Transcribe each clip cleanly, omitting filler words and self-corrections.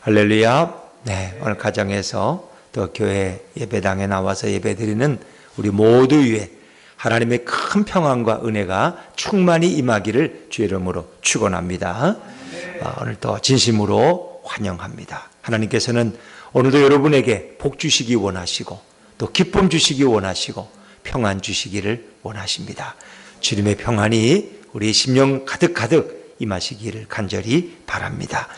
할렐루야. 네, 오늘 가정에서 또 교회 예배당에 나와서 예배드리는 우리 모두 위에 하나님의 큰 평안과 은혜가 충만히 임하기를 주의 이름으로 축원합니다. 오늘 또 진심으로 환영합니다. 하나님께서는 오늘도 여러분에게 복 주시기 원하시고 또 기쁨 주시기 원하시고 평안 주시기를 원하십니다. 주님의 평안이 우리 심령 가득가득 임하시기를 간절히 바랍니다.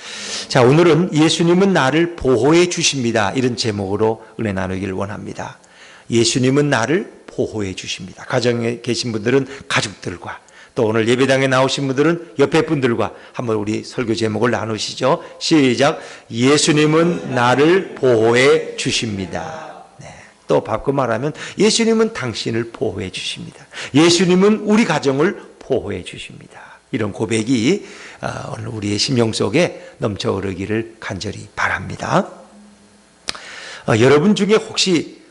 자, 오늘은 예수님은 나를 보호해 주십니다. 이런 제목으로 은혜 나누기를 원합니다. 예수님은 나를 보호해 주십니다. 가정에 계신 분들은 가족들과 또 오늘 예배당에 나오신 분들은 옆에 분들과 한번 우리 설교 제목을 나누시죠. 시작. 예수님은 나를 보호해 주십니다. 네. 또 바꿔 말하면 예수님은 당신을 보호해 주십니다. 예수님은 우리 가정을 보호해 주십니다. 이런 고백이 오늘 우리의 심령 속에 넘쳐 흐르기를 간절히 바랍니다. 여러분 중에 혹시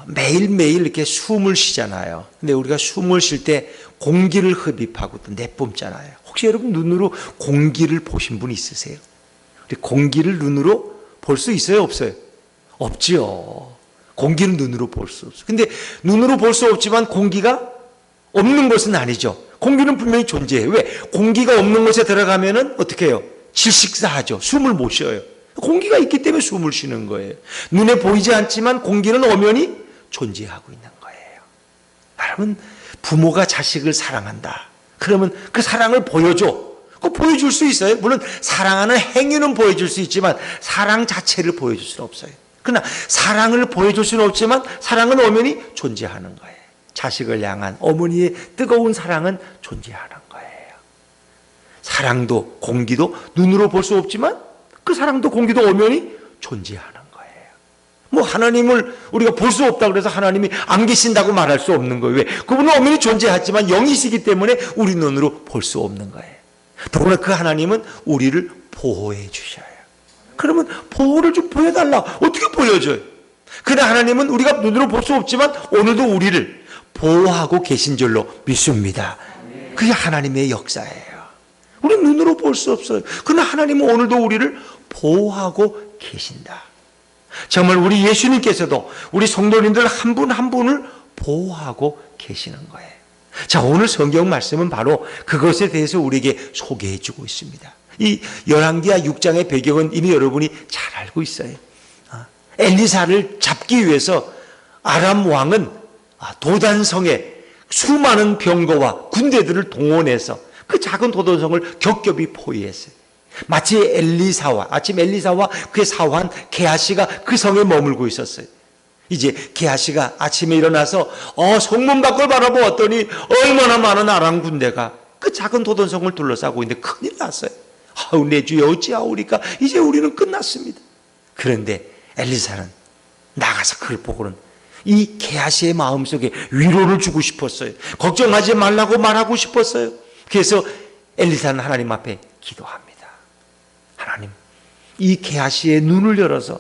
매일매일 이렇게 숨을 쉬잖아요. 근데 우리가 숨을 쉴 때 공기를 흡입하고 또 내뿜잖아요. 혹시 여러분 눈으로 공기를 보신 분 있으세요? 공기를 눈으로 볼 수 있어요? 없어요? 없죠. 공기는 눈으로 볼 수 없어요. 근데 눈으로 볼 수 없지만 공기가 없는 것은 아니죠. 공기는 분명히 존재해요. 왜? 공기가 없는 곳에 들어가면은 어떻게 해요? 질식사하죠. 숨을 못 쉬어요. 공기가 있기 때문에 숨을 쉬는 거예요. 눈에 보이지 않지만 공기는 엄연히 존재하고 있는 거예요. 여러분, 부모가 자식을 사랑한다. 그러면 그 사랑을 보여줘. 그거 보여줄 수 있어요. 물론 사랑하는 행위는 보여줄 수 있지만 사랑 자체를 보여줄 수는 없어요. 그러나 사랑을 보여줄 수는 없지만 사랑은 엄연히 존재하는 거예요. 자식을 향한 어머니의 뜨거운 사랑은 존재하는 거예요. 사랑도 공기도 눈으로 볼 수 없지만 그 사랑도 공기도 엄연히 존재하는 거예요. 뭐 하나님을 우리가 볼 수 없다고 해서 하나님이 안 계신다고 말할 수 없는 거예요. 왜? 그분은 엄연히 존재하지만 영이시기 때문에 우리 눈으로 볼 수 없는 거예요. 더구나 그 하나님은 우리를 보호해 주셔요. 그러면 보호를 좀 보여달라. 어떻게 보여줘요? 그러나 하나님은 우리가 눈으로 볼 수 없지만 오늘도 우리를 보호하고 계신 줄로 믿습니다. 그게 하나님의 역사예요. 우리 눈으로 볼 수 없어요. 그러나 하나님은 오늘도 우리를 보호하고 계신다. 정말 우리 예수님께서도 우리 성도님들 한 분 한 분을 보호하고 계시는 거예요. 자, 오늘 성경 말씀은 바로 그것에 대해서 우리에게 소개해 주고 있습니다. 이 열왕기하 6장의 배경은 이미 여러분이 잘 알고 있어요. 엘리사를 잡기 위해서 아람 왕은 도단성에 수많은 병거와 군대들을 동원해서 그 작은 도단성을 겹겹이 포위했어요. 마치 아침 엘리사와 그의 사환 게하시가 그 성에 머물고 있었어요. 이제 게하시가 아침에 일어나서 성문 밖을 바라보았더니 얼마나 많은 아람 군대가 그 작은 도단성을 둘러싸고 있는데 큰일 났어요. 아우, 내 주여 어찌하오리까? 이제 우리는 끝났습니다. 그런데 엘리사는 나가서 그걸 보고는 이 게하시의 마음속에 위로를 주고 싶었어요. 걱정하지 말라고 말하고 싶었어요. 그래서 엘리사는 하나님 앞에 기도합니다. 하나님, 이 게하시의 눈을 열어서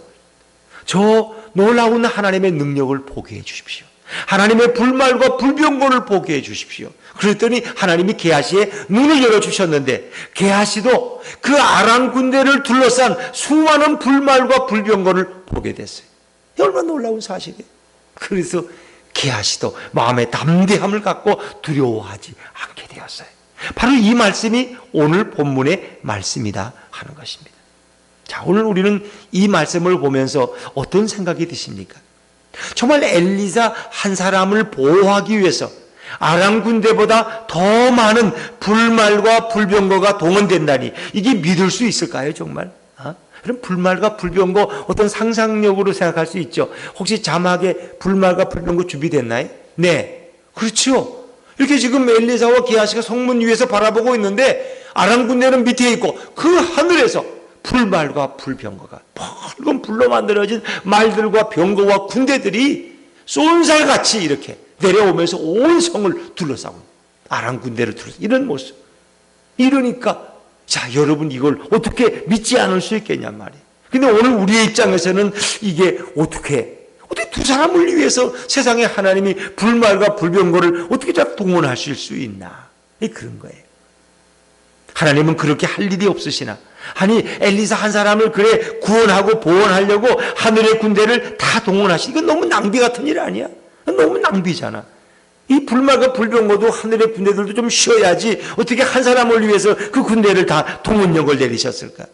저 놀라운 하나님의 능력을 보게 해 주십시오. 하나님의 불말과 불병거를 보게 해 주십시오. 그랬더니 하나님이 게하시의 눈을 열어주셨는데 게하시도 그 아람 군대를 둘러싼 수많은 불말과 불병거를 보게 됐어요. 얼마나 놀라운 사실이에요. 그래서 게하시도 마음의 담대함을 갖고 두려워하지 않게 되었어요. 바로 이 말씀이 오늘 본문의 말씀이다 하는 것입니다. 자, 오늘 우리는 이 말씀을 보면서 어떤 생각이 드십니까? 정말 엘리사 한 사람을 보호하기 위해서 아람 군대보다 더 많은 불말과 불병거가 동원된다니 이게 믿을 수 있을까요, 정말? 그럼 불말과 불병거 어떤 상상력으로 생각할 수 있죠. 혹시 자막에 불말과 불병거 준비됐나요? 네, 그렇죠. 이렇게 지금 엘리사와 게하시가 성문 위에서 바라보고 있는데 아람 군대는 밑에 있고 그 하늘에서 불말과 불병거가 붉은 불로 만들어진 말들과 병거와 군대들이 쏜살같이 이렇게 내려오면서 온 성을 둘러싸고 아람 군대를 둘러싸고 이런 모습. 이러니까 자, 여러분 이걸 어떻게 믿지 않을 수 있겠냔 말이에요. 근데 오늘 우리의 입장에서는 이게 어떻게 두 사람을 위해서 세상에 하나님이 불말과 불병거를 어떻게 다 동원하실 수 있나? 그런 거예요. 하나님은 그렇게 할 일이 없으시나? 아니 엘리사 한 사람을 그래 구원하고 보원하려고 하늘의 군대를 다 동원하시. 이건 너무 낭비 같은 일 아니야? 너무 낭비잖아. 이 불말과 불병거도 하늘의 군대들도 좀 쉬어야지 어떻게 한 사람을 위해서 그 군대를 다 동원령을 내리셨을까?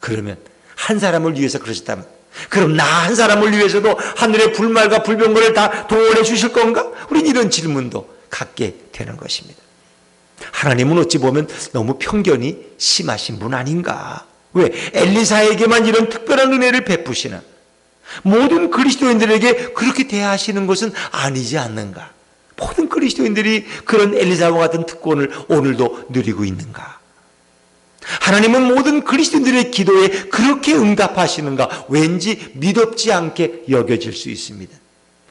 그러면 한 사람을 위해서 그러셨다면 그럼 나 한 사람을 위해서도 하늘의 불말과 불병거를 다 동원해 주실 건가? 우린 이런 질문도 갖게 되는 것입니다. 하나님은 어찌 보면 너무 편견이 심하신 분 아닌가? 왜? 엘리사에게만 이런 특별한 은혜를 베푸시나? 모든 그리스도인들에게 그렇게 대하시는 것은 아니지 않는가? 모든 그리스도인들이 그런 엘리사와 같은 특권을 오늘도 누리고 있는가? 하나님은 모든 그리스도인들의 기도에 그렇게 응답하시는가? 왠지 믿op지 않게 여겨질 수 있습니다.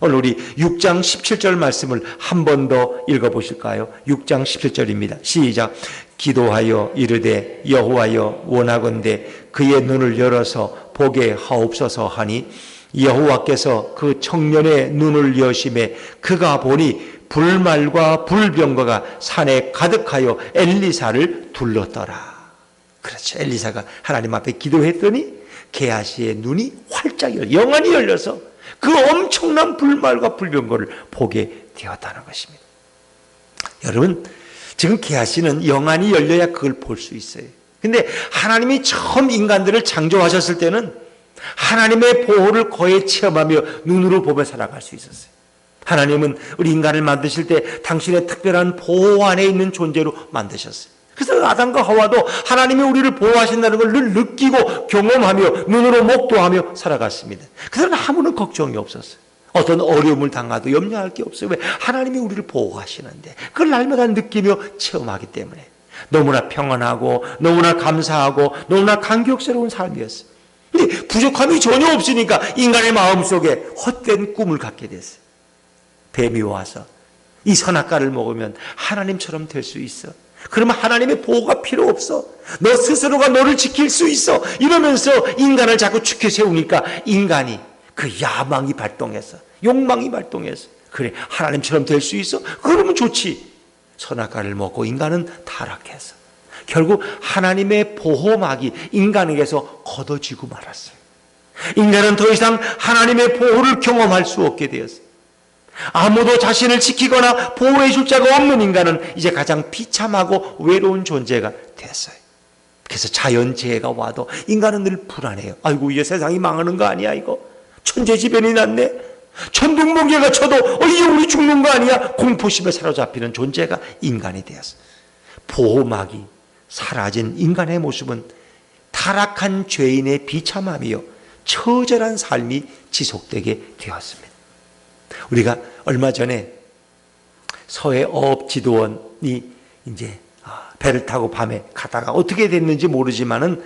오늘 우리 6장 17절 말씀을 한 번 더 읽어보실까요? 6장 17절입니다. 시작. 기도하여 이르되 여호와여 원하건대 그의 눈을 열어서 보게 하옵소서 하니 여호와께서 그 청년의 눈을 여심해 그가 보니 불말과 불병거가 산에 가득하여 엘리사를 둘렀더라. 그렇죠. 엘리사가 하나님 앞에 기도했더니 게하시의 눈이 활짝 영안이 열려서 그 엄청난 불말과 불병거를 보게 되었다는 것입니다. 여러분, 지금 게하시는 영안이 열려야 그걸 볼 수 있어요. 근데 하나님이 처음 인간들을 창조하셨을 때는 하나님의 보호를 거의 체험하며 눈으로 보며 살아갈 수 있었어요. 하나님은 우리 인간을 만드실 때 당신의 특별한 보호 안에 있는 존재로 만드셨어요. 그래서 아담과 하와도 하나님이 우리를 보호하신다는 걸 늘 느끼고 경험하며 눈으로 목도하며 살아갔습니다. 그들은 아무런 걱정이 없었어요. 어떤 어려움을 당하도 염려할 게 없어요. 왜? 하나님이 우리를 보호하시는데 그걸 날마다 느끼며 체험하기 때문에 너무나 평안하고 너무나 감사하고 너무나 감격스러운 삶이었어요. 근데 부족함이 전혀 없으니까 인간의 마음속에 헛된 꿈을 갖게 됐어요. 뱀이 와서 이 선악과를 먹으면 하나님처럼 될 수 있어. 그러면 하나님의 보호가 필요 없어. 너 스스로가 너를 지킬 수 있어. 이러면서 인간을 자꾸 축켜 세우니까 인간이 그 야망이 발동해서 욕망이 발동해서 그래 하나님처럼 될 수 있어? 그러면 좋지. 선악과를 먹고 인간은 타락해서 결국 하나님의 보호막이 인간에게서 걷어지고 말았어요. 인간은 더 이상 하나님의 보호를 경험할 수 없게 되었어요. 아무도 자신을 지키거나 보호해 줄 자가 없는 인간은 이제 가장 비참하고 외로운 존재가 됐어요. 그래서 자연재해가 와도 인간은 늘 불안해요. 아이고 이제 세상이 망하는 거 아니야 이거. 천재지변이 났네. 천둥번개가 쳐도 이제 우리 죽는 거 아니야. 공포심에 사로잡히는 존재가 인간이 되었어요. 보호막이 사라진 인간의 모습은 타락한 죄인의 비참함이요 처절한 삶이 지속되게 되었습니다. 우리가 얼마 전에 서해 어업 지도원이 이제 배를 타고 밤에 가다가 어떻게 됐는지 모르지만은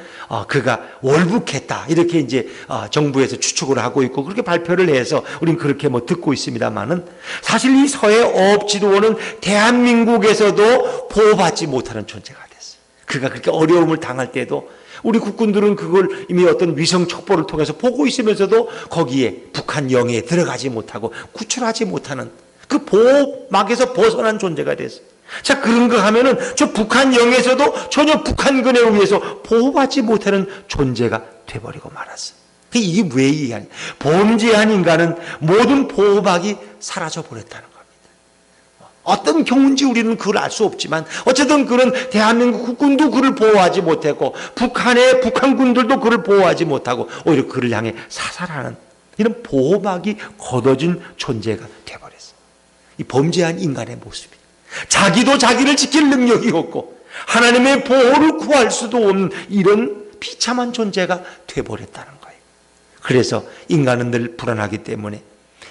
그가 월북했다 이렇게 이제 정부에서 추측을 하고 있고 그렇게 발표를 해서 우린 그렇게 뭐 듣고 있습니다만은 사실 이 서해 어업 지도원은 대한민국에서도 보호받지 못하는 존재가 됐어요. 그가 그렇게 어려움을 당할 때도 우리 국군들은 그걸 이미 어떤 위성 촉보를 통해서 보고 있으면서도 거기에 북한 영해에 들어가지 못하고 구출하지 못하는 그 보호막에서 벗어난 존재가 됐어요. 자, 그런가 하면은 저 북한 영에서도 전혀 북한군에 의해서 보호받지 못하는 존재가 돼버리고 말았어요. 이게 왜 이해하냐? 범죄한 인간은 모든 보호막이 사라져 버렸다는 겁니다. 어떤 경우인지 우리는 그걸 알 수 없지만 어쨌든 그런 대한민국 국군도 그를 보호하지 못했고 북한의 북한군들도 그를 보호하지 못하고 오히려 그를 향해 사살하는 이런 보호막이 걷어진 존재가 돼버렸어요. 이 범죄한 인간의 모습이 자기도 자기를 지킬 능력이 없고 하나님의 보호를 구할 수도 없는 이런 비참한 존재가 돼버렸다는 거예요. 그래서 인간은 늘 불안하기 때문에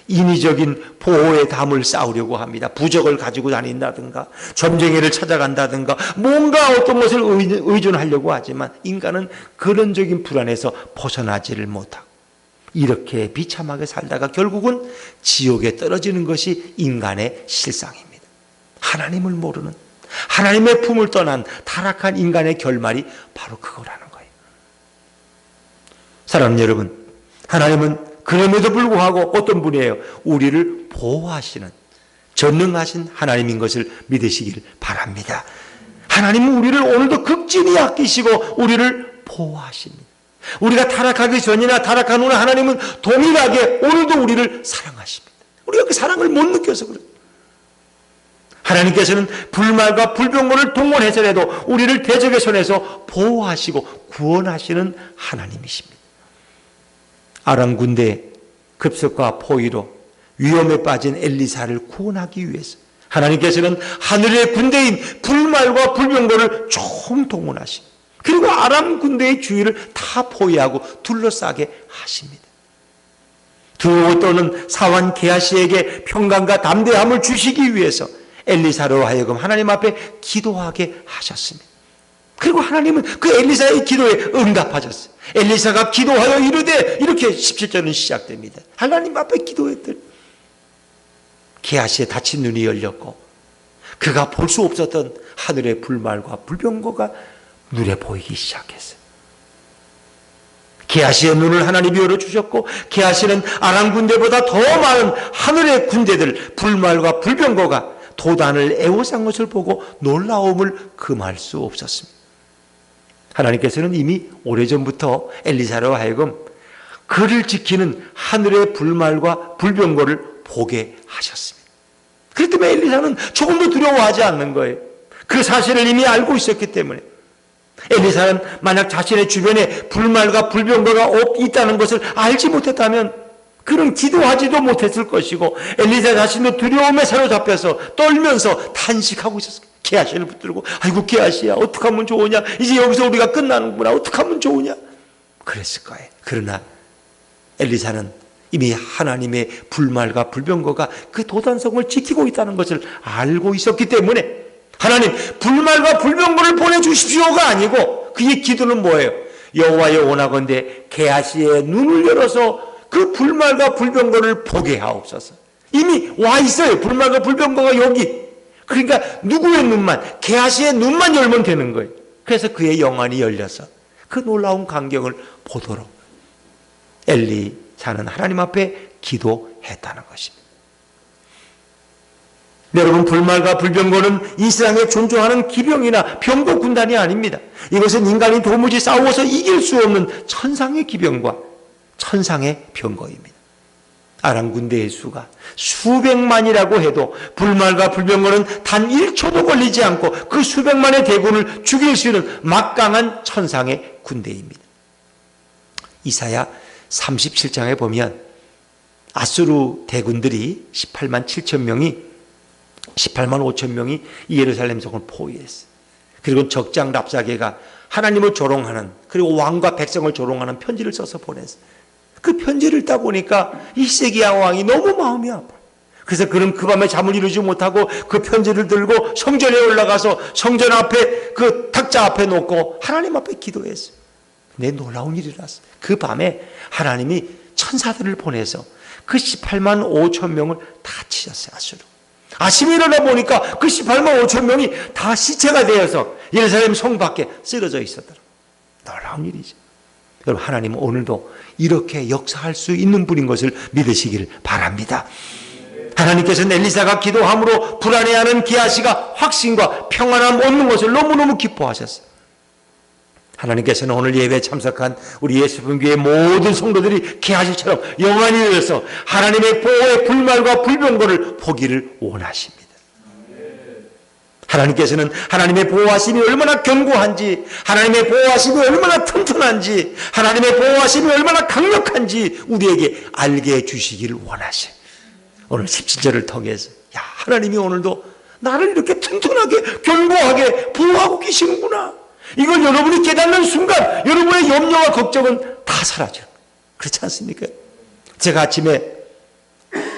인위적인 보호의 담을 쌓으려고 합니다. 부적을 가지고 다닌다든가 점쟁이를 찾아간다든가 뭔가 어떤 것을 의존하려고 하지만 인간은 그런적인 불안에서 벗어나지를 못하고 이렇게 비참하게 살다가 결국은 지옥에 떨어지는 것이 인간의 실상입니다. 하나님을 모르는 하나님의 품을 떠난 타락한 인간의 결말이 바로 그거라는 거예요. 사랑하는 여러분, 하나님은 그럼에도 불구하고 어떤 분이에요? 우리를 보호하시는 전능하신 하나님인 것을 믿으시길 바랍니다. 하나님은 우리를 오늘도 극진히 아끼시고 우리를 보호하십니다. 우리가 타락하기 전이나 타락한 후나 하나님은 동일하게 오늘도 우리를 사랑하십니다. 우리가 그 사랑을 못 느껴서 그래요. 하나님께서는 불말과 불병거를 동원해서라도 우리를 대적의 손에서 보호하시고 구원하시는 하나님이십니다. 아람 군대 급습과 포위로 위험에 빠진 엘리사를 구원하기 위해서 하나님께서는 하늘의 군대인 불말과 불병거를 총동원하십니다. 그리고 아람 군대의 주위를 다 포위하고 둘러싸게 하십니다. 두려워 떠는 사환 게하시에게 평강과 담대함을 주시기 위해서 엘리사로 하여금 하나님 앞에 기도하게 하셨습니다. 그리고 하나님은 그 엘리사의 기도에 응답하셨어요. 엘리사가 기도하여 이르되, 이렇게 17절은 시작됩니다. 하나님 앞에 기도했더니 게하시의 다친 눈이 열렸고 그가 볼 수 없었던 하늘의 불말과 불병거가 눈에 보이기 시작했어요. 게하시의 눈을 하나님이 열어주셨고 게하시는 아람 군대보다 더 많은 하늘의 군대들 불말과 불병거가 도단을 애워싼 것을 보고 놀라움을 금할 수 없었습니다. 하나님께서는 이미 오래전부터 엘리사로 하여금 그를 지키는 하늘의 불말과 불병거를 보게 하셨습니다. 그렇기 때문에 엘리사는 조금도 두려워하지 않는 거예요. 그 사실을 이미 알고 있었기 때문에. 엘리사는 만약 자신의 주변에 불말과 불병거가 있다는 것을 알지 못했다면 그는 기도하지도 못했을 것이고 엘리사 자신도 두려움에 사로잡혀서 떨면서 탄식하고 있었어요. 게하시를 붙들고 아이고 게하시야 어떻게 하면 좋으냐, 이제 여기서 우리가 끝나는구나, 어떻게 하면 좋으냐 그랬을 거예요. 그러나 엘리사는 이미 하나님의 불말과 불병거가 그 도단성을 지키고 있다는 것을 알고 있었기 때문에 하나님 불말과 불병거를 보내주십시오가 아니고 그의 기도는 뭐예요? 여호와여 원하건대 게하시의 눈을 열어서 그 불말과 불병거를 보게 하옵소서. 이미 와 있어요. 불말과 불병거가 여기. 그러니까 누구의 눈만, 게하시의 눈만 열면 되는 거예요. 그래서 그의 영안이 열려서 그 놀라운 광경을 보도록 엘리사는 하나님 앞에 기도했다는 것입니다. 여러분, 불말과 불병거는 이 세상에 존재하는 기병이나 병거 군단이 아닙니다. 이것은 인간이 도무지 싸워서 이길 수 없는 천상의 기병과 천상의 병거입니다. 아람 군대의 수가 수백만이라고 해도 불말과 불병거는 단 1초도 걸리지 않고 그 수백만의 대군을 죽일 수 있는 막강한 천상의 군대입니다. 이사야 37장에 보면 아수르 대군들이 18만 5천 명이 이 예루살렘 성을 포위했어요. 그리고 적장 랍사게가 하나님을 조롱하는, 그리고 왕과 백성을 조롱하는 편지를 써서 보냈어요. 그 편지를 읽다 보니까 히스기야 왕이 너무 마음이 아파요. 그래서 그는 그 밤에 잠을 이루지 못하고 그 편지를 들고 성전에 올라가서 성전 앞에 그 탁자 앞에 놓고 하나님 앞에 기도했어요. 근데 놀라운 일이 일어났어요. 그 밤에 하나님이 천사들을 보내서 그 18만 5천 명을 다 치셨어요. 아수르. 아침에 일어나 보니까 그 18만 5천 명이 다 시체가 되어서 예루살렘 성 밖에 쓰러져 있었더라. 놀라운 일이죠. 여러분, 하나님은 오늘도 이렇게 역사할 수 있는 분인 것을 믿으시기를 바랍니다. 하나님께서는 엘리사가 기도함으로 불안해하는 게하시가 확신과 평안함 얻는 것을 너무너무 기뻐하셨어요. 하나님께서는 오늘 예배에 참석한 우리 예수분교의 모든 성도들이 게하시처럼 영안이 열려서 하나님의 보호의 불말과 불병거를 보기를 원하십니다. 하나님께서는 하나님의 보호하심이 얼마나 견고한지, 하나님의 보호하심이 얼마나 튼튼한지, 하나님의 보호하심이 얼마나 강력한지 우리에게 알게 해주시기를 원하셔요. 오늘 17절을 통해서 야, 하나님이 오늘도 나를 이렇게 튼튼하게 견고하게 보호하고 계시는구나, 이걸 여러분이 깨닫는 순간 여러분의 염려와 걱정은 다 사라져요. 그렇지 않습니까? 제가 아침에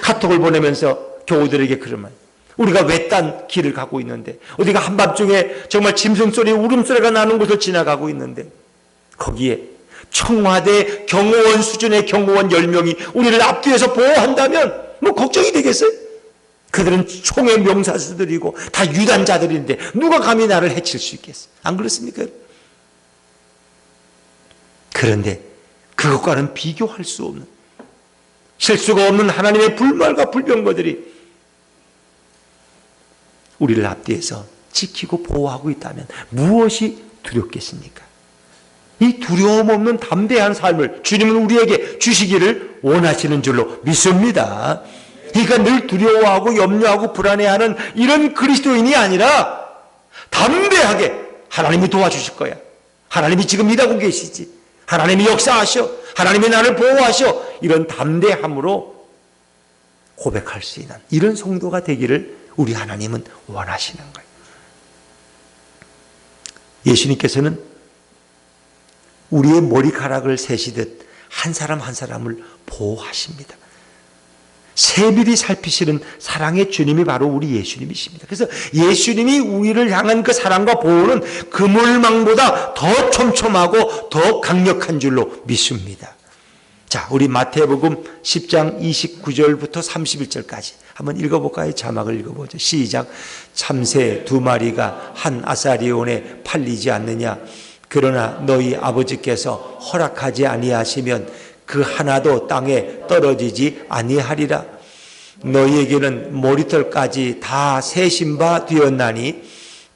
카톡을 보내면서 교우들에게 그러면, 우리가 외딴 길을 가고 있는데, 어디가 한밤중에 정말 짐승소리, 울음소리가 나는 곳을 지나가고 있는데, 거기에 청와대 경호원 수준의 경호원 10명이 우리를 앞뒤에서 보호한다면 뭐 걱정이 되겠어요? 그들은 총의 명사수들이고 다 유단자들인데 누가 감히 나를 해칠 수 있겠어요? 안 그렇습니까? 그런데 그것과는 비교할 수 없는, 실수가 없는 하나님의 불말과 불병거들이 우리를 앞뒤에서 지키고 보호하고 있다면 무엇이 두렵겠습니까? 이 두려움 없는 담대한 삶을 주님은 우리에게 주시기를 원하시는 줄로 믿습니다. 그러니까 늘 두려워하고 염려하고 불안해하는 이런 그리스도인이 아니라 담대하게 하나님이 도와주실 거야. 하나님이 지금 일하고 계시지. 하나님이 역사하셔. 하나님이 나를 보호하셔. 이런 담대함으로 고백할 수 있는 이런 성도가 되기를 우리 하나님은 원하시는 거예요. 예수님께서는 우리의 머리카락을 세시듯 한 사람 한 사람을 보호하십니다. 세밀히 살피시는 사랑의 주님이 바로 우리 예수님이십니다. 그래서 예수님이 우리를 향한 그 사랑과 보호는 그물망보다 더 촘촘하고 더 강력한 줄로 믿습니다. 자, 우리 마태복음 10장 29절부터 31절까지 한번 읽어볼까요? 자막을 읽어보죠. 시작. 참새 2마리가 한 아사리온에 팔리지 않느냐? 그러나 너희 아버지께서 허락하지 아니하시면 그 하나도 땅에 떨어지지 아니하리라. 너희에게는 머리털까지 다 세신 바 되었나니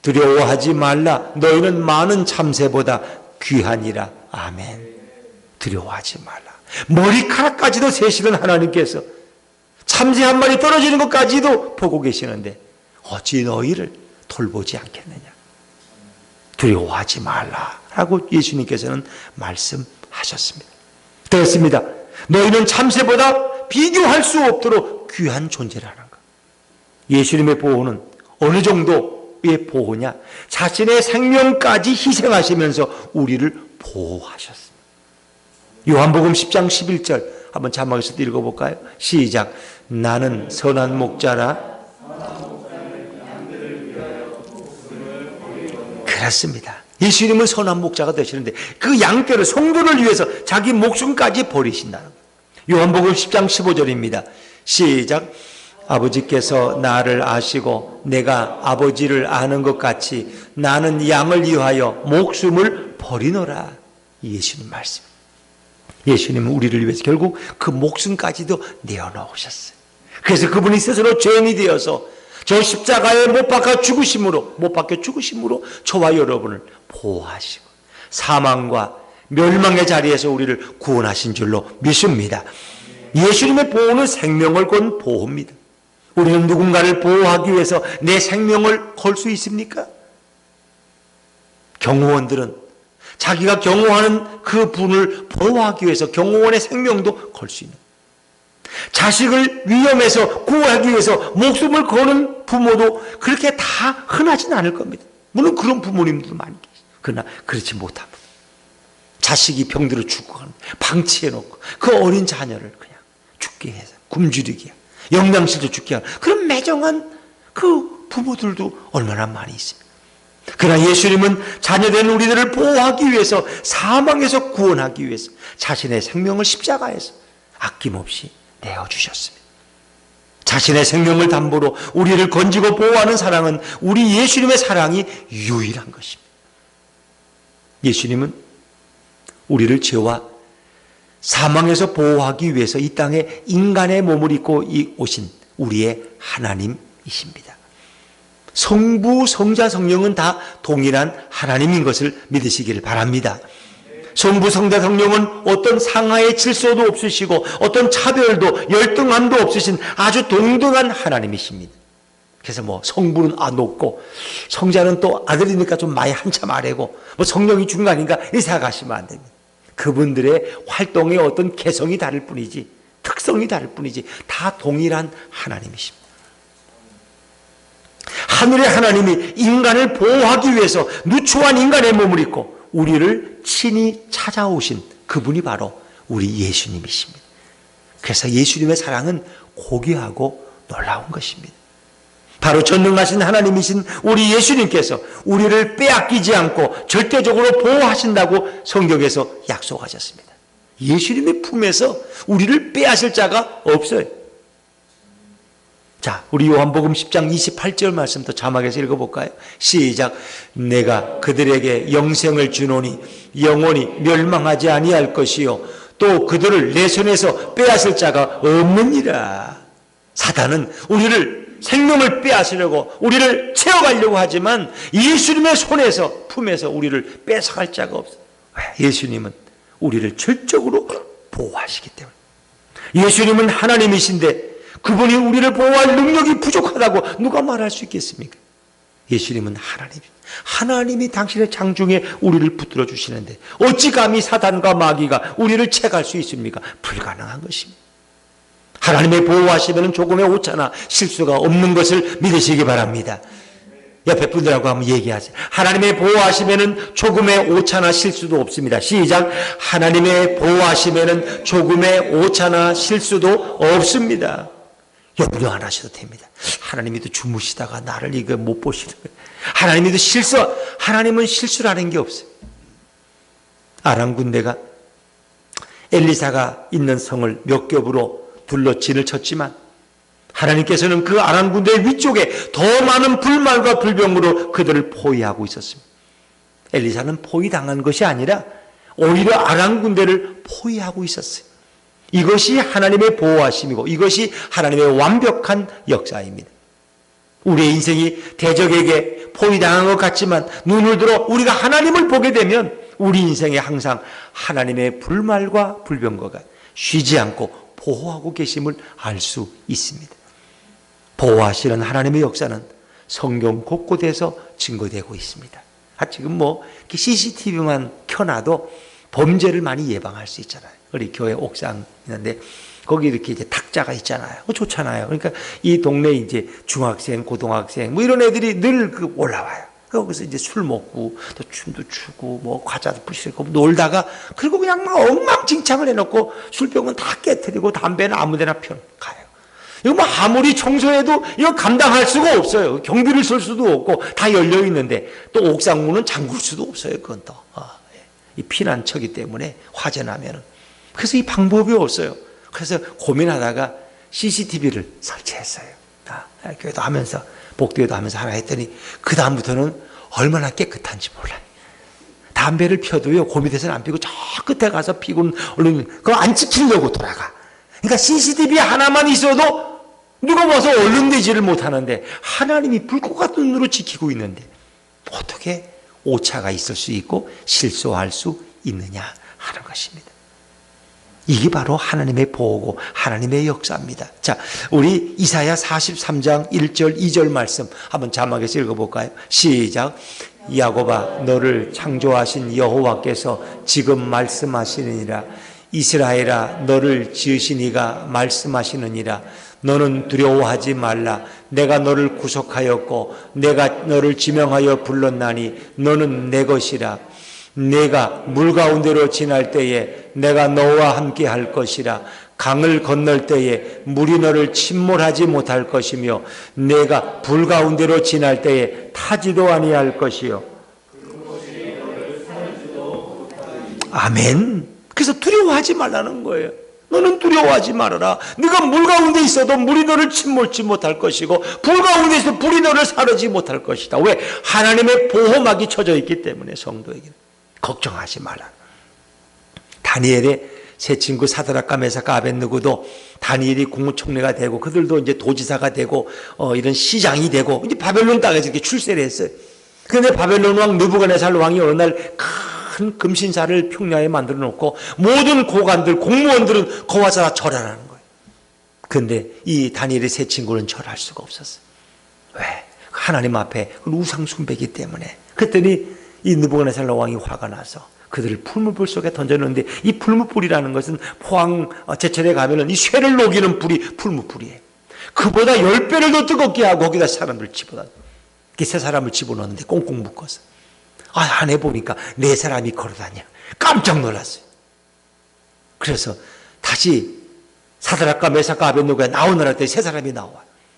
두려워하지 말라. 너희는 많은 참새보다 귀하니라. 아멘. 두려워하지 말라. 머리카락까지도 세시는 하나님께서 참새 한 마리 떨어지는 것까지도 보고 계시는데 어찌 너희를 돌보지 않겠느냐. 두려워하지 말라라고 예수님께서는 말씀하셨습니다. 되었습니다. 너희는 참새보다 비교할 수 없도록 귀한 존재라는 것. 예수님의 보호는 어느 정도의 보호냐? 자신의 생명까지 희생하시면서 우리를 보호하셨습니다. 요한복음 10장 11절 한번 자막에서 읽어볼까요? 시작. 나는 선한 목자라. 그렇습니다. 예수님은 선한 목자가 되시는데 그 양떼를 성도를 위해서 자기 목숨까지 버리신다는 거예요. 요한복음 10장 15절입니다. 시작. 아버지께서 나를 아시고 내가 아버지를 아는 것 같이 나는 양을 위하여 목숨을 버리노라. 예수님 말씀. 예수님은 우리를 위해서 결국 그 목숨까지도 내어놓으셨어요. 그래서 그분이 스스로 죄인이 되어서 저 십자가에 못 박혀 죽으심으로 저와 여러분을 보호하시고 사망과 멸망의 자리에서 우리를 구원하신 줄로 믿습니다. 예수님의 보호는 생명을 건 보호입니다. 우리는 누군가를 보호하기 위해서 내 생명을 걸 수 있습니까? 경호원들은 자기가 경호하는 그 분을 보호하기 위해서 경호원의 생명도 걸 수 있는, 자식을 위험에서 구하기 위해서 목숨을 거는 부모도 그렇게 다 흔하진 않을 겁니다. 물론 그런 부모님들도 많이 계시죠. 그러나 그렇지 못합니다. 자식이 병들어 죽고 방치해놓고 그 어린 자녀를 그냥 죽게 해서 굶주리게, 영양실조 죽게 하는 그런 매정한 그 부모들도 얼마나 많이 있습니다. 그러나 예수님은 자녀된 우리들을 보호하기 위해서, 사망에서 구원하기 위해서 자신의 생명을 십자가에서 아낌없이 내어주셨습니다. 자신의 생명을 담보로 우리를 건지고 보호하는 사랑은 우리 예수님의 사랑이 유일한 것입니다. 예수님은 우리를 죄와 사망에서 보호하기 위해서 이 땅에 인간의 몸을 입고 오신 우리의 하나님이십니다. 성부, 성자, 성령은 다 동일한 하나님인 것을 믿으시기를 바랍니다. 성부, 성자, 성령은 어떤 상하의 질서도 없으시고 어떤 차별도 열등함도 없으신 아주 동등한 하나님이십니다. 그래서 성부는 높고 성자는 또 아들이니까 좀 많이 한참 아래고 성령이 중간인가 이 생각하시면 안 됩니다. 그분들의 활동의 어떤 개성이 다를 뿐이지, 특성이 다를 뿐이지 다 동일한 하나님이십니다. 하늘의 하나님이 인간을 보호하기 위해서 누추한 인간의 몸을 입고 우리를 친히 찾아오신 그분이 바로 우리 예수님이십니다. 그래서 예수님의 사랑은 고귀하고 놀라운 것입니다. 바로 전능하신 하나님이신 우리 예수님께서 우리를 빼앗기지 않고 절대적으로 보호하신다고 성경에서 약속하셨습니다. 예수님의 품에서 우리를 빼앗을 자가 없어요. 자, 우리 요한복음 10장 28절 말씀부터 자막에서 읽어볼까요? 시작. 내가 그들에게 영생을 주노니 영원히 멸망하지 아니할 것이요 또 그들을 내 손에서 빼앗을 자가 없느니라. 사단은 우리를 생명을 빼앗으려고 우리를 채워가려고 하지만 예수님의 손에서 품에서 우리를 뺏어갈 자가 없어요. 예수님은 우리를 철저하게 보호하시기 때문에. 예수님은 하나님이신데 그분이 우리를 보호할 능력이 부족하다고 누가 말할 수 있겠습니까? 예수님은 하나님이 당신의 장중에 우리를 붙들어 주시는데 어찌 감히 사단과 마귀가 우리를 채갈 수 있습니까? 불가능한 것입니다. 하나님의 보호하시면 조금의 오차나 실수가 없는 것을 믿으시기 바랍니다. 옆에 분들하고 한번 얘기하세요. 하나님의 보호하시면 조금의 오차나 실수도 없습니다. 시작. 하나님의 보호하시면 조금의 오차나 실수도 없습니다. 염려 안 하셔도 됩니다. 하나님이 또 주무시다가 나를 이거 못 보시는 거예요. 하나님은 실수라는 게 없어요. 아람 군대가 엘리사가 있는 성을 몇 겹으로 둘러 진을 쳤지만 하나님께서는 그 아람 군대 위쪽에 더 많은 불말과 불병으로 그들을 포위하고 있었습니다. 엘리사는 포위당한 것이 아니라 오히려 아람 군대를 포위하고 있었어요. 이것이 하나님의 보호하심이고 이것이 하나님의 완벽한 역사입니다. 우리의 인생이 대적에게 포위당한 것 같지만 눈을 들어 우리가 하나님을 보게 되면 우리 인생에 항상 하나님의 불말과 불병거가 쉬지 않고 보호하고 계심을 알 수 있습니다. 보호하시는 하나님의 역사는 성경 곳곳에서 증거되고 있습니다. 지금 CCTV만 켜놔도 범죄를 많이 예방할 수 있잖아요. 우리 교회 옥상 있는데 거기 이렇게 이제 탁자가 있잖아요. 좋잖아요. 그러니까 이 동네 이제 중학생, 고등학생 이런 애들이 늘 올라와요. 거기서 이제 술 먹고 또 춤도 추고 과자도 부시고 놀다가 그리고 그냥 막 엉망진창을 해놓고 술병은 다 깨트리고 담배는 아무데나 가요. 이거 아무리 청소해도 이거 감당할 수가 없어요. 경비를 쓸 수도 없고 다 열려 있는데 또 옥상문은 잠글 수도 없어요. 그건 또 이 피난처기 때문에 화재 나면은. 그래서 이 방법이 없어요. 그래서 고민하다가 CCTV를 설치했어요. 교회도 하면서 복도에도 하면서 하나 했더니 그 다음부터는 얼마나 깨끗한지 몰라요. 담배를 펴도요 그 밑에서는 안 피고 저 끝에 가서 피고 얼른 그거 안 지키려고 돌아가. 그러니까 CCTV 하나만 있어도 누가 와서 얼른 되지를 못하는데 하나님이 불꽃 같은 눈으로 지키고 있는데 어떻게 오차가 있을 수 있고 실수할 수 있느냐 하는 것입니다. 이게 바로 하나님의 보호고 하나님의 역사입니다. 자, 우리 이사야 43장 1절 2절 말씀 한번 자막에서 읽어볼까요? 시작. 야곱아 너를 창조하신 여호와께서 지금 말씀하시느니라. 이스라엘아 너를 지으신 이가 말씀하시느니라. 너는 두려워하지 말라. 내가 너를 구속하였고 내가 너를 지명하여 불렀나니 너는 내 것이라. 내가 물 가운데로 지날 때에 내가 너와 함께 할 것이라. 강을 건널 때에 물이 너를 침몰하지 못할 것이며 내가 불 가운데로 지날 때에 타지도 아니할 것이요. 아멘. 그래서 두려워하지 말라는 거예요. 너는 두려워하지 말아라. 네가 물 가운데 있어도 물이 너를 침몰치 못할 것이고 불 가운데 있어도 불이 너를 사르지 못할 것이다. 왜? 하나님의 보호막이 쳐져 있기 때문에 성도에게는. 걱정하지 말라. 다니엘의 세 친구 사드락과 메삭과 아벳느고도 다니엘이 국무총리가 되고 그들도 이제 도지사가 되고 이런 시장이 되고 이제 바벨론 땅에서 이렇게 출세를 했어요. 그런데 바벨론 왕 느부갓네살 왕이 어느 날 큰 금신사를 평야에 만들어 놓고 모든 고관들 공무원들은 거기 와서 다 절하라는 거예요. 그런데 이 다니엘의 세 친구는 절할 수가 없었어요. 왜? 하나님 앞에 우상 숭배이기 때문에. 그랬더니 이 느부갓네살 왕이 화가 나서 그들을 풀무불 속에 던졌는데 이 풀무불이라는 것은 포항 제철에 가면은 이 쇠를 녹이는 불이 풀무불이에요. 그보다 10배를 더 뜨겁게 하고 거기다 사람을 집어넣어. 세 사람을 집어넣는데 꽁꽁 묶어서. 안에 보니까 4사람이 걸어다녀. 깜짝 놀랐어요. 그래서 다시 사드락과 메삭과 아벳느고가 나오느라 했더니 3사람이 나와.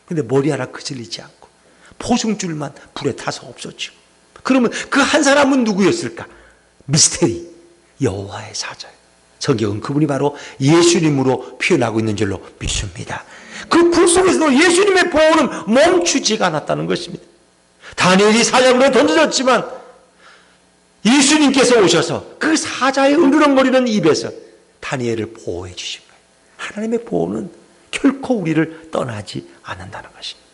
근데 머리 하나 그슬리지 않고 포승줄만 불에 타서 없어지고. 그러면 그 한 사람은 누구였을까? 미스테리. 여호와의 사자예요. 성경은 그분이 바로 예수님으로 표현하고 있는 줄로 믿습니다. 그 불 속에서도 예수님의 보호는 멈추지가 않았다는 것입니다. 다니엘이 사자굴에 던져졌지만 예수님께서 오셔서 그 사자의 으르렁거리는 입에서 다니엘을 보호해 주신 거예요. 하나님의 보호는 결코 우리를 떠나지 않는다는 것입니다.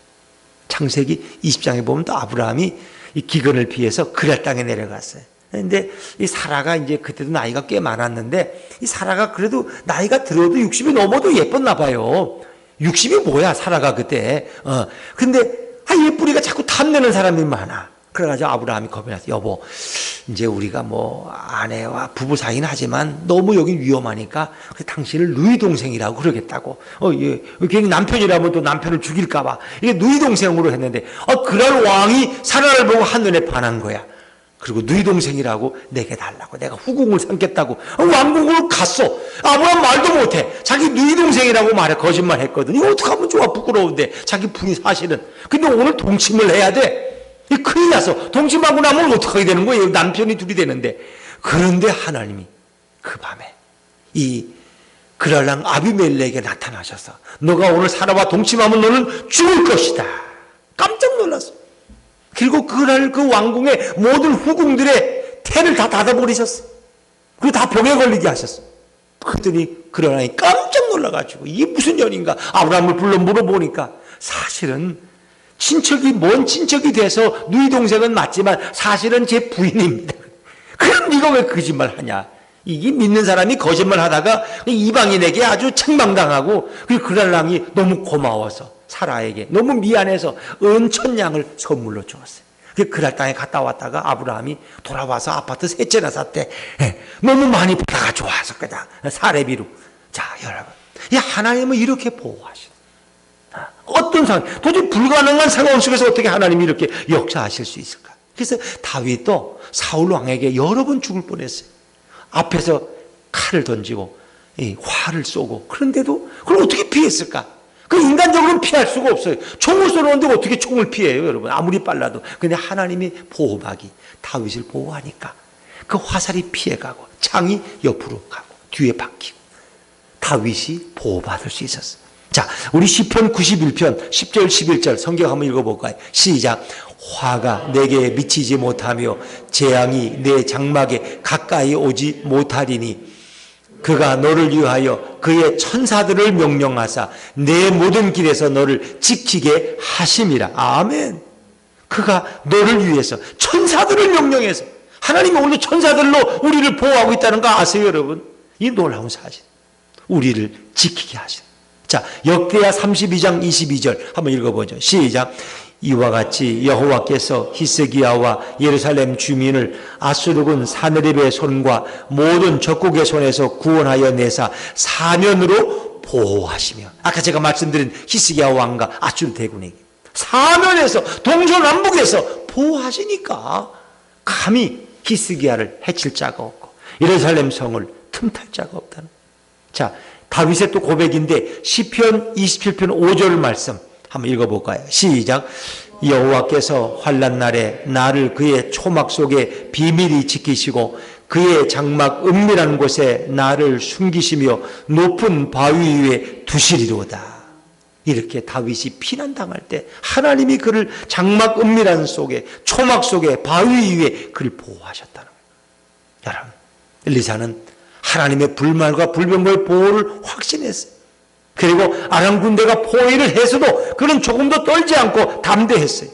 창세기 20장에 보면 또 아브라함이 이 기근을 피해서 그랄 땅에 내려갔어요. 근데 이 사라가 이제 그때도 나이가 꽤 많았는데 이 사라가 그래도 나이가 들어도 60이 넘어도 예뻤나 봐요. 60이 뭐야 사라가 그때. 근데 예쁘니까 자꾸 탐내는 사람이 많아. 그래가지고 아브라함이 겁이 나서 여보 이제 우리가 뭐 아내와 부부 사이는 하지만 너무 여기 위험하니까 당신을 누이 동생이라고 그러겠다고. 괜히 남편이라면 또 남편을 죽일까봐 이게 누이 동생으로 했는데 그날 왕이 사라를 보고 한눈에 반한 거야. 그리고 누이 동생이라고 내게 달라고 내가 후궁을 삼겠다고 왕궁으로 갔어. 아브라함 말도 못해. 자기 누이 동생이라고 말해. 거짓말 했거든. 이거 어떡하면 좋아. 부끄러운데 자기 부인 사실은. 근데 오늘 동침을 해야 돼. 큰일 나서 동침하고 나면 어떡하게 되는 거예요. 남편이 둘이 되는데. 그런데 하나님이 그 밤에 이 그랄랑 아비멜렉에게 나타나셔서 너가 오늘 사라와 동침하면 너는 죽을 것이다. 깜짝 놀랐어. 그리고 그날 그 왕궁의 모든 후궁들의 태를 다 닫아버리셨어. 그리고 다 병에 걸리게 하셨어. 그랬더니 그러나니 깜짝 놀라가지고 이게 무슨 일인가 아브라함을 불러 물어보니까 사실은 먼 친척이 돼서 누이 동생은 맞지만 사실은 제 부인입니다. 그럼 네가 왜 거짓말하냐. 이게 믿는 사람이 거짓말하다가 이방인에게 아주 책망당하고 그리고 그랄랑이 너무 고마워서 사라에게 너무 미안해서 은천냥을 선물로 주었어요. 그랄 땅에 갔다 왔다가 아브라함이 돌아와서 아파트 셋째나 샀대. 너무 많이 받아가 좋아서 그냥 사례비로. 자 여러분, 하나님은 이렇게 보호하시는 어떤 상황, 도저히 불가능한 상황 속에서 어떻게 하나님이 이렇게 역사하실 수 있을까? 그래서 다윗도 사울 왕에게 여러 번 죽을 뻔했어요. 앞에서 칼을 던지고 활을 쏘고 그런데도 그걸 어떻게 피했을까? 그 인간적으로는 피할 수가 없어요. 총을 쏘는데 어떻게 총을 피해요, 여러분? 아무리 빨라도. 근데 하나님의 보호막이 다윗을 보호하니까 그 화살이 피해가고 창이 옆으로 가고 뒤에 박히고 다윗이 보호받을 수 있었어요. 자, 우리 시편 91편 10절 11절 성경 한번 읽어볼까요? 시작. 화가 내게 미치지 못하며 재앙이 내 장막에 가까이 오지 못하리니 그가 너를 위하여 그의 천사들을 명령하사 내 모든 길에서 너를 지키게 하심이라. 아멘. 그가 너를 위해서 천사들을 명령해서, 하나님이 오늘 천사들로 우리를 보호하고 있다는 거 아세요, 여러분? 이 놀라운 사실. 우리를 지키게 하신. 자, 역대하 32장 22절 한번 읽어보죠. 시작. 이와 같이 여호와께서 히스기야와 예루살렘 주민을 아수르군 사느립의 손과 모든 적국의 손에서 구원하여 내사 사면으로 보호하시며, 아까 제가 말씀드린 히스기야 왕과 아수르 대군에게 사면에서 동서남북에서 보호하시니까 감히 히스기야를 해칠 자가 없고 예루살렘 성을 틈탈 자가 없다는. 자, 다윗의 또 고백인데 시편 27편 5절 말씀 한번 읽어볼까요? 시작. 여호와께서 환난 날에 나를 그의 초막 속에 비밀히 지키시고 그의 장막 은밀한 곳에 나를 숨기시며 높은 바위 위에 두시리로다. 이렇게 다윗이 피난당할 때 하나님이 그를 장막 은밀한 속에, 초막 속에, 바위 위에 그를 보호하셨다는 거예요. 여러분, 엘리사는 하나님의 불말과 불병거의 보호를 확신했어요. 그리고 아람 군대가 포위를 해서도 그는 조금도 떨지 않고 담대했어요.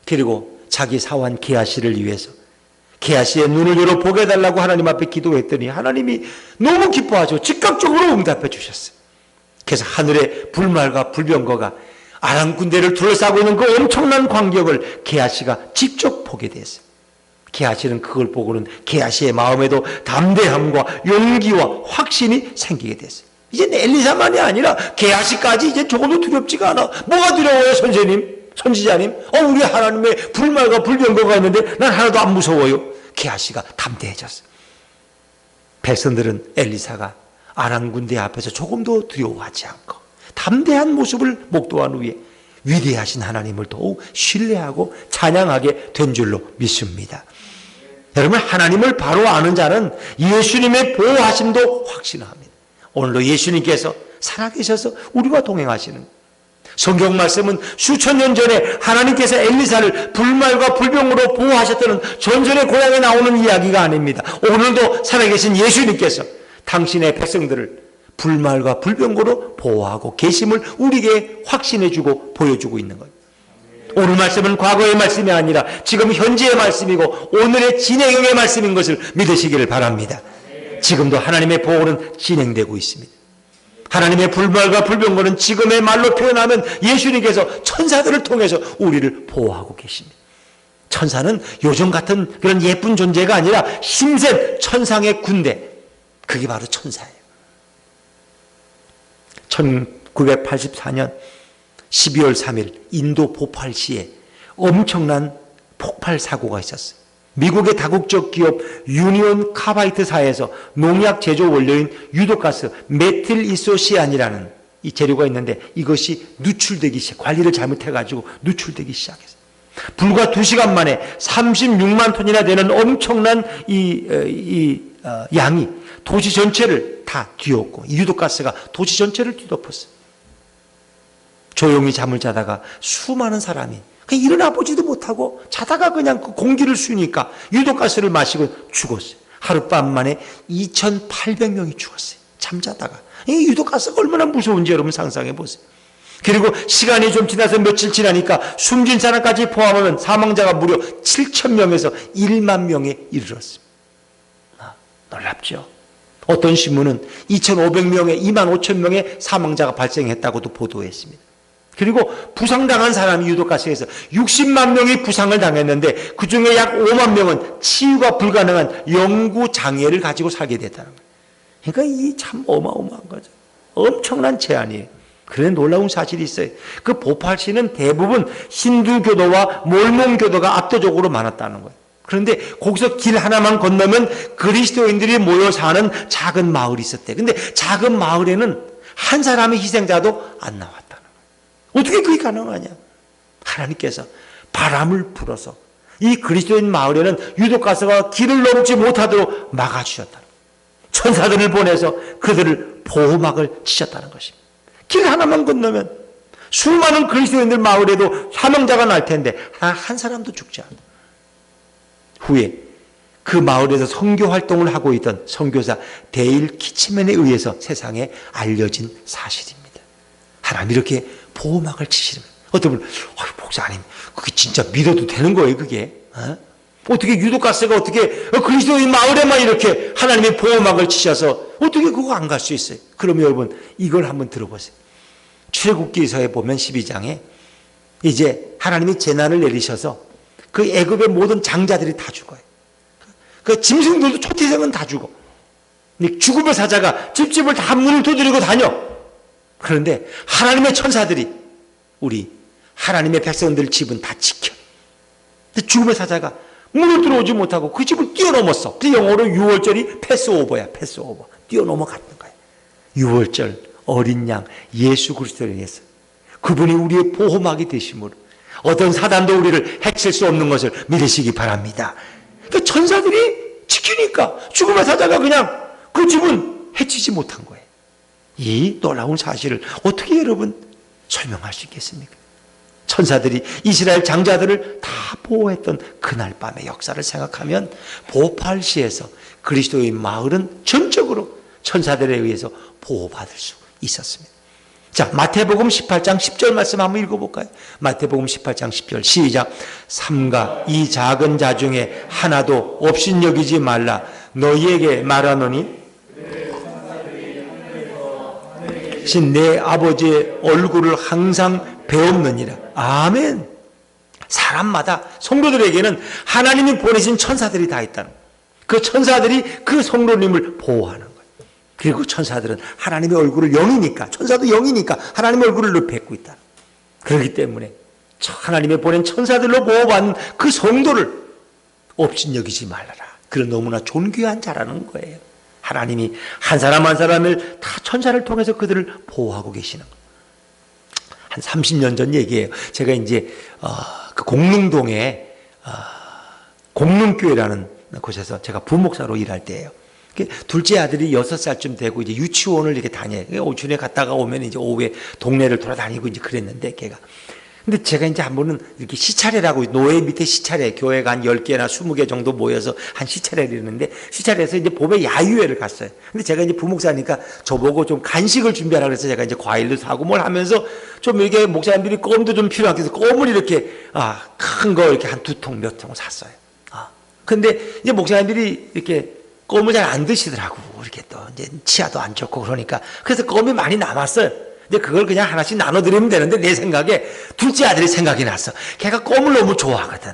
그리고 자기 사환 게하시를 위해서 게하시의 눈을 열어 보게 해달라고 하나님 앞에 기도했더니 하나님이 너무 기뻐하죠. 즉각적으로 응답해 주셨어요. 그래서 하늘의 불말과 불병거가 아람 군대를 둘러싸고 있는 그 엄청난 광경을 게하시가 직접 보게 됐어요. 게하시는 그걸 보고는 게하시의 마음에도 담대함과 용기와 확신이 생기게 됐어요. 이제 엘리사만이 아니라 게하시까지 이제 조금도 두렵지가 않아. 뭐가 두려워요, 선생님? 선지자님? 우리 하나님의 불말과 불병거가 있는데 난 하나도 안 무서워요. 게하시가 담대해졌어요. 백성들은 엘리사가 아람 군대 앞에서 조금도 두려워하지 않고 담대한 모습을 목도한 후에 위대하신 하나님을 더욱 신뢰하고 찬양하게 된 줄로 믿습니다. 여러분, 하나님을 바로 아는 자는 예수님의 보호하심도 확신합니다. 오늘도 예수님께서 살아계셔서 우리와 동행하시는 거예요. 성경 말씀은 수천 년 전에 하나님께서 엘리사를 불말과 불병으로 보호하셨다는 전설의 고향에 나오는 이야기가 아닙니다. 오늘도 살아계신 예수님께서 당신의 백성들을 불말과 불병거로 보호하고 계심을 우리에게 확신해주고 보여주고 있는 거예요. 오늘 말씀은 과거의 말씀이 아니라 지금 현재의 말씀이고 오늘의 진행형의 말씀인 것을 믿으시기를 바랍니다. 지금도 하나님의 보호는 진행되고 있습니다. 하나님의 불말과 불병거는 지금의 말로 표현하면 예수님께서 천사들을 통해서 우리를 보호하고 계십니다. 천사는 요즘 같은 그런 예쁜 존재가 아니라 힘센 천상의 군대, 그게 바로 천사예요. 1984년 12월 3일 인도 보팔시에 엄청난 폭발 사고가 있었어요. 미국의 다국적 기업 유니온 카바이트사에서 농약 제조 원료인 유독가스 메틸 이소시안이라는 이 재료가 있는데 이것이 누출되기 시작, 관리를 잘못해가지고 누출되기 시작했어요. 불과 2시간 만에 36만 톤이나 되는 엄청난 양이 도시 전체를 다 뒤엎고 이 유독가스가 도시 전체를 뒤덮었어요. 조용히 잠을 자다가 수많은 사람이 그냥 일어나 보지도 못하고 자다가 그냥 그 공기를 쑤니까 유독가스를 마시고 죽었어요. 하룻밤 만에 2,800명이 죽었어요. 잠자다가. 이 유독가스가 얼마나 무서운지 여러분 상상해 보세요. 그리고 시간이 좀 지나서 며칠 지나니까 숨진 사람까지 포함하면 사망자가 무려 7,000명에서 1만 명에 이르렀습니다. 놀랍죠. 어떤 신문은 2,500명에 25,000명의 사망자가 발생했다고도 보도했습니다. 그리고 부상당한 사람이 유독가스에서 60만 명이 부상을 당했는데 그중에 약 5만 명은 치유가 불가능한 영구 장애를 가지고 살게 됐다는 거예요. 그러니까 이 참 어마어마한 거죠. 엄청난 재앙이에요. 그런 놀라운 사실이 있어요. 그 보팔시는 대부분 힌두교도와 몰몬교도가 압도적으로 많았다는 거예요. 그런데 거기서 길 하나만 건너면 그리스도인들이 모여 사는 작은 마을이 있었대요. 근데 작은 마을에는 한 사람의 희생자도 안 나왔다는 거예요. 어떻게 그게 가능하냐? 하나님께서 바람을 불어서 이 그리스도인 마을에는 유독가스가 길을 넘지 못하도록 막아주셨다는 거예요. 천사들을 보내서 그들을 보호막을 치셨다는 것입니다. 길 하나만 건너면 수많은 그리스도인들 마을에도 사망자가 날 텐데 한 사람도 죽지 않아. 후에 그 마을에서 선교 활동을 하고 있던 선교사 데일 키치맨에 의해서 세상에 알려진 사실입니다. 하나님 이렇게 보호막을 치시는 거예요. 어떤 분은 목사님 그게 진짜 믿어도 되는 거예요 그게? 어떻게 유독가스가 어떻게 그리스도인 마을에만 이렇게 하나님의 보호막을 치셔서 어떻게 그거 안 갈 수 있어요? 그러면 여러분 이걸 한번 들어보세요. 출애굽기서에 보면 12장에 이제 하나님이 재난을 내리셔서 그 애굽의 모든 장자들이 다 죽어요. 그 짐승들도 초태생은 다 죽어. 죽음의 사자가 집집을 다 문을 두드리고 다녀. 그런데 하나님의 천사들이 우리 하나님의 백성들 집은 다 지켜. 근데 죽음의 사자가 문을 들어오지 못하고 그 집을 뛰어넘었어. 그 영어로 6월절이 패스오버야. 패스오버. 뛰어넘어갔는 거야. 6월절 어린 양 예수 그리스도를 위해서 그분이 우리의 보호막이 되심으로 어떤 사단도 우리를 해칠 수 없는 것을 믿으시기 바랍니다. 그러니까 천사들이 지키니까 죽음의 사자가 그냥 그 집은 해치지 못한 거예요. 이 놀라운 사실을 어떻게 여러분 설명할 수 있겠습니까? 천사들이 이스라엘 장자들을 다 보호했던 그날 밤의 역사를 생각하면 보팔시에서 그리스도의 마을은 전적으로 천사들에 의해서 보호받을 수 있었습니다. 자, 마태복음 18장 10절 말씀 한번 읽어볼까요? 마태복음 18장 10절 시작. 삼가 이 작은 자 중에 하나도 업신여기지 말라. 너희에게 말하노니 신 내 아버지의 얼굴을 항상 배웠느니라. 아멘. 사람마다 성도들에게는 하나님이 보내신 천사들이 다 있다는 거예요. 그 천사들이 그 성도님을 보호하는 거예요. 그리고 천사들은 하나님의 얼굴을 영이니까, 천사도 영이니까 하나님의 얼굴을 뵙고 있다. 그렇기 때문에 하나님의 보낸 천사들로 보호받는 그 성도를 업신여기지 말아라. 그런 너무나 존귀한 자라는 거예요. 하나님이 한 사람 한 사람을 다 천사를 통해서 그들을 보호하고 계시는 거예요. 한 30년 전 얘기예요. 제가 이제 그 공릉동에 공릉교회라는 곳에서 제가 부목사로 일할 때예요. 둘째 아들이 6살쯤 되고 이제 유치원을 이렇게 다녀요. 오전에 갔다가 오면 이제 오후에 동네를 돌아다니고 이제 그랬는데 걔가 근데 제가 이제 한 번은 이렇게 시차례라고, 노예 밑에 시차례, 교회가 한 10개나 20개 정도 모여서 한 시차례를 했는데, 시차례에서 이제 봄에 야유회를 갔어요. 근데 제가 이제 부목사니까 저보고 좀 간식을 준비하라 그래서 제가 이제 과일도 사고 뭘 하면서 좀 이렇게 목사님들이 껌도 좀 필요하게 해서 껌을 이렇게, 큰 거 이렇게 한 2통 몇 통 샀어요. 근데 이제 목사님들이 이렇게 껌을 잘 안 드시더라고. 이렇게 또 이제 치아도 안 좋고 그러니까. 그래서 껌이 많이 남았어요. 근데 그걸 그냥 하나씩 나눠드리면 되는데 내 생각에 둘째 아들이 생각이 났어. 걔가 껌을 너무 좋아하거든.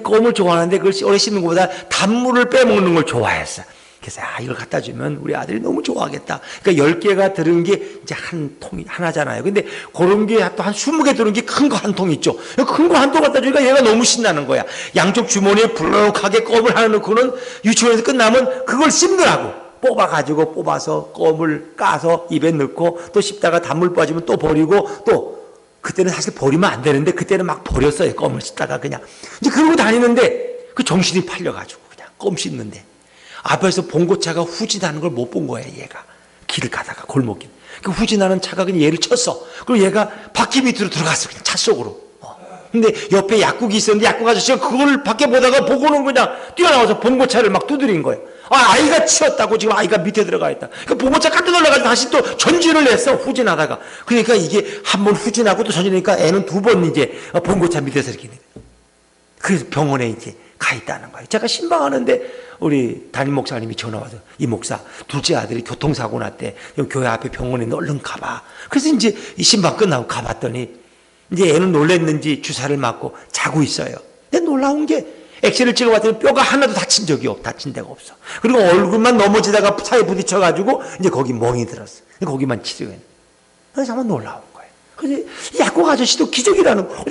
껌을 좋아하는데 그걸 오래 씹는 것보다 단물을 빼먹는 걸 좋아했어. 그래서 이걸 갖다 주면 우리 아들이 너무 좋아하겠다. 그러니까 10개가 들은 게 이제 한 통이 하나잖아요. 근데 그런 게 또 한 20개 들은 게 큰 거 한 통 있죠. 큰 거 한 통 갖다 주니까 얘가 너무 신나는 거야. 양쪽 주머니에 불룩하게 껌을 하나 넣고는 유치원에서 끝나면 그걸 씹느라고. 뽑아서 껌을 까서 입에 넣고 또 씹다가 단물 빠지면 또 버리고 또 그때는 사실 버리면 안 되는데 그때는 막 버렸어요. 껌을 씹다가 그냥. 이제 그러고 다니는데 그 정신이 팔려가지고 그냥 껌 씹는데 앞에서 봉고차가 후진하는 걸 못 본 거예요. 얘가 길을 가다가 골목길 그 후진하는 차가 그냥 얘를 쳤어. 그리고 얘가 바퀴 밑으로 들어갔어. 그냥 차 속으로. 근데 옆에 약국이 있었는데 약국 아저씨가 그걸 밖에 보다가 보고는 그냥 뛰어나와서 봉고차를 막 두드린 거예요. 아이가 치웠다고 지금 아이가 밑에 들어가 있다. 그 봉고차 깜짝 놀라가지고 다시 또 전진을 했어. 후진하다가. 그러니까 이게 한 번 후진하고 또 전진하니까 애는 2번 이제 봉고차 밑에서 이렇게. 그래서 병원에 이제 가 있다는 거예요. 제가 신방하는데 우리 담임 목사님이 전화 와서 이 목사 둘째 아들이 교통사고 났대. 교회 앞에 병원에 얼른 가봐. 그래서 이제 이 신방 끝나고 가봤더니 이제 애는 놀랬는지 주사를 맞고 자고 있어요. 근데 놀라운 게 엑스레이를 찍어봤더니 뼈가 하나도 다친 데가 없어. 그리고 얼굴만 넘어지다가 차에 부딪혀가지고 이제 거기 멍이 들었어. 거기만 치료했네. 그래서 정말 놀라운 거예요. 그래서 약국 아저씨도 기적이라는 거예요.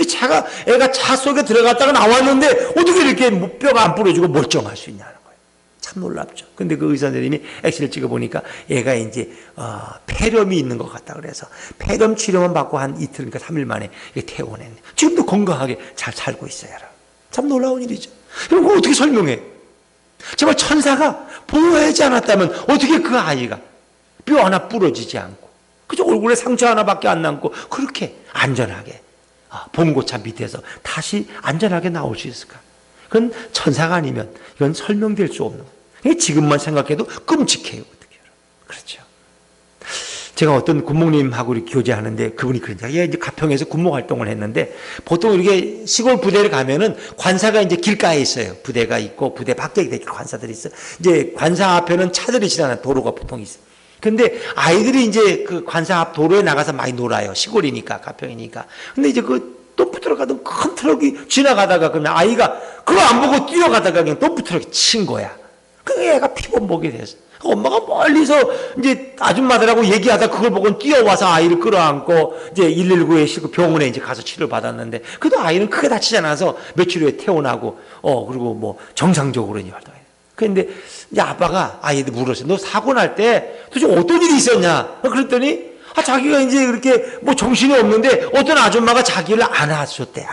애가 차 속에 들어갔다가 나왔는데 어떻게 이렇게 뼈가 안 부러지고 멀쩡할 수 있냐는 거예요. 참 놀랍죠. 근데 그 의사 선생님이 엑스레이를 찍어보니까 얘가 이제 폐렴이 있는 것 같다 그래서 폐렴 치료만 받고 한 이틀, 그러니까 3일 만에 퇴원했네. 지금도 건강하게 잘 살고 있어요. 참 놀라운 일이죠. 그럼 그걸 어떻게 설명해? 정말 천사가 보호하지 않았다면 어떻게 그 아이가 뼈 하나 부러지지 않고 그저 얼굴에 상처 하나밖에 안 남고 그렇게 안전하게 봉고차 밑에서 다시 안전하게 나올 수 있을까? 그건 천사가 아니면 이건 설명될 수 없는 거예요. 지금만 생각해도 끔찍해요. 어떻게 그렇죠. 제가 어떤 군목님하고 이렇게 교제하는데 그분이 그러니까 이제 가평에서 군목 활동을 했는데 보통 이렇게 시골 부대를 가면은 관사가 이제 길가에 있어요. 부대가 있고 부대 밖에 이렇게 관사들이 있어요. 이제 관사 앞에는 차들이 지나는 도로가 보통 있어요. 근데 아이들이 이제 그 관사 앞 도로에 나가서 많이 놀아요. 시골이니까 가평이니까. 근데 이제 그 덤프 트럭 큰 트럭이 지나가다가 그냥 아이가 그거 안 보고 뛰어가다가 그냥 덤프 트럭이 친 거야. 그 애가 피범벅이 됐어. 엄마가 멀리서 이제 아줌마들하고 얘기하다 그걸 보고 뛰어와서 아이를 끌어안고 이제 119에 싣고 병원에 이제 가서 치료를 받았는데 그래도 아이는 크게 다치지 않아서 며칠 후에 퇴원하고 그리고 뭐 정상적으로 이제 활동해요. 그런데 이제 아빠가 아이한테 물었어요. 너 사고 날 때 도대체 어떤 일이 있었냐? 그랬더니 자기가 이제 그렇게 뭐 정신이 없는데 어떤 아줌마가 자기를 안아줬대.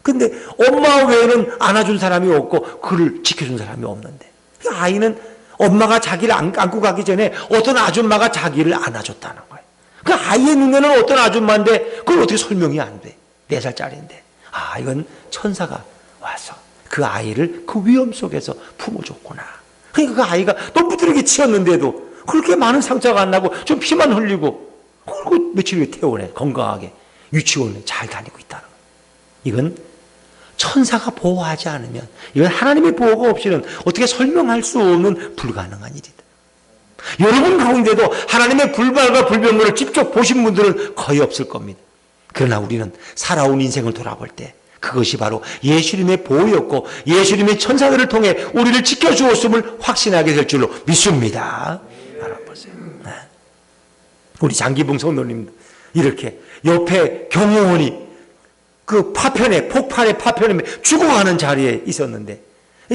근데 엄마 외에는 안아준 사람이 없고 그를 지켜준 사람이 없는데 아이는 엄마가 자기를 안고 가기 전에 어떤 아줌마가 자기를 안아줬다는 거예요. 그 아이의 눈에는 어떤 아줌마인데 그걸 어떻게 설명이 안 돼. 4살짜리인데. 이건 천사가 와서 그 아이를 그 위험 속에서 품어줬구나. 그러니까 그 아이가 너무 부드럽게 치였는데도 그렇게 많은 상처가 안 나고 좀 피만 흘리고 그리고 며칠 후에 퇴원해. 건강하게 유치원에 잘 다니고 있다는 거예요. 이건 천사가 보호하지 않으면 이건 하나님의 보호가 없이는 어떻게 설명할 수 없는 불가능한 일이다. 여러분 가운데도 하나님의 불발과 불병거를 직접 보신 분들은 거의 없을 겁니다. 그러나 우리는 살아온 인생을 돌아볼 때 그것이 바로 예수님의 보호였고 예수님의 천사들을 통해 우리를 지켜주었음을 확신하게 될 줄로 믿습니다. 알아보세요. 우리 장기봉 성도님도 이렇게 옆에 경호원이 그 폭발의 파편에 죽어가는 자리에 있었는데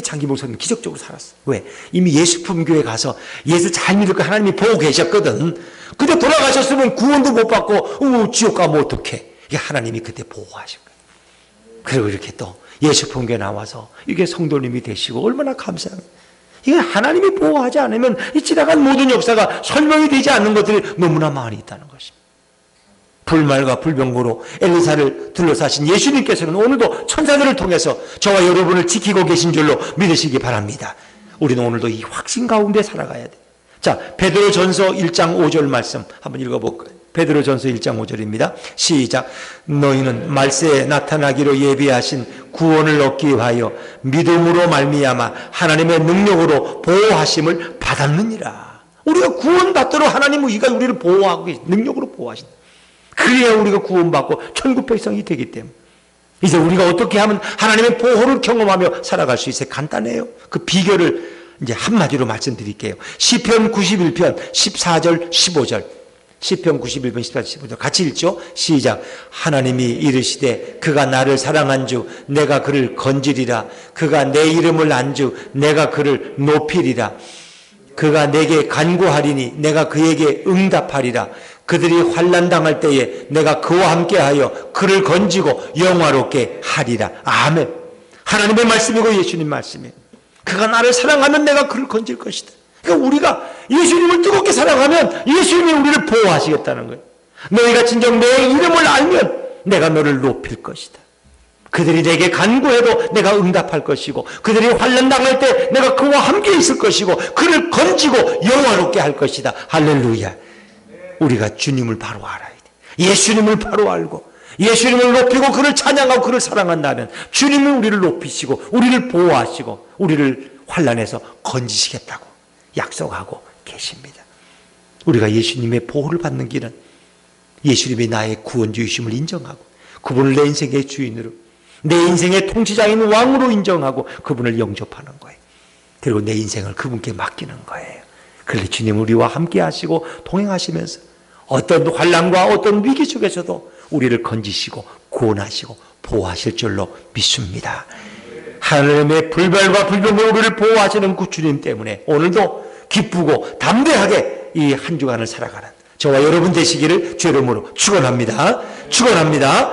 장기봉 성도님 기적적으로 살았어. 왜? 이미 예수품교회 가서 예수 잘 믿고 하나님이 보고 계셨거든. 근데 돌아가셨으면 구원도 못 받고 지옥 가면 어떡해. 이게 하나님이 그때 보호하신 거예요. 그리고 이렇게 또 예수품교회 나와서 이게 성도님이 되시고 얼마나 감사합니다. 이게 하나님이 보호하지 않으면 이 지나간 모든 역사가 설명이 되지 않는 것들이 너무나 많이 있다는 것입니다. 불말과 불병거로 엘리사를 둘러싸신 예수님께서는 오늘도 천사들을 통해서 저와 여러분을 지키고 계신 줄로 믿으시기 바랍니다. 우리는 오늘도 이 확신 가운데 살아가야 돼. 자, 베드로전서 1장 5절 말씀 한번 읽어볼까요? 베드로전서 1장 5절입니다. 시작. 너희는 말세에 나타나기로 예비하신 구원을 얻기 위하여 믿음으로 말미암아 하나님의 능력으로 보호하심을 받았느니라. 우리가 구원받도록 하나님은 우리를 보호하고 계신 능력으로 보호하신다. 그래야 우리가 구원받고 천국 백성이 되기 때문에 이제 우리가 어떻게 하면 하나님의 보호를 경험하며 살아갈 수 있어요? 간단해요. 그 비결을 이제 한마디로 말씀드릴게요. 시편 91편 14절 15절. 시편 91편 14절 15절 같이 읽죠. 시작. 하나님이 이르시되 그가 나를 사랑한 주 내가 그를 건지리라. 그가 내 이름을 안 주 내가 그를 높이리라. 그가 내게 간구하리니 내가 그에게 응답하리라. 그들이 환난당할 때에 내가 그와 함께하여 그를 건지고 영화롭게 하리라. 아멘. 하나님의 말씀이고 예수님 말씀이에요. 그가 나를 사랑하면 내가 그를 건질 것이다. 그러니까 우리가 예수님을 뜨겁게 사랑하면 예수님이 우리를 보호하시겠다는 거예요. 너희가 진정 내 이름을 알면 내가 너를 높일 것이다. 그들이 내게 간구해도 내가 응답할 것이고 그들이 환난당할 때 내가 그와 함께 있을 것이고 그를 건지고 영화롭게 할 것이다. 할렐루야. 우리가 주님을 바로 알아야 돼. 예수님을 바로 알고 예수님을 높이고 그를 찬양하고 그를 사랑한다면 주님은 우리를 높이시고 우리를 보호하시고 우리를 환난에서 건지시겠다고 약속하고 계십니다. 우리가 예수님의 보호를 받는 길은 예수님이 나의 구원주이심을 인정하고 그분을 내 인생의 주인으로 내 인생의 통치자인 왕으로 인정하고 그분을 영접하는 거예요. 그리고 내 인생을 그분께 맡기는 거예요. 그런데 주님 우리와 함께 하시고 동행하시면서 어떤 환난과 어떤 위기 속에서도 우리를 건지시고 구원하시고 보호하실 줄로 믿습니다. 하나님의 불발과 불병으로 우리를 보호하시는 그 주님 때문에 오늘도 기쁘고 담대하게 이 한 주간을 살아가는 저와 여러분 되시기를 주의 이름으로 축원합니다. 축원합니다.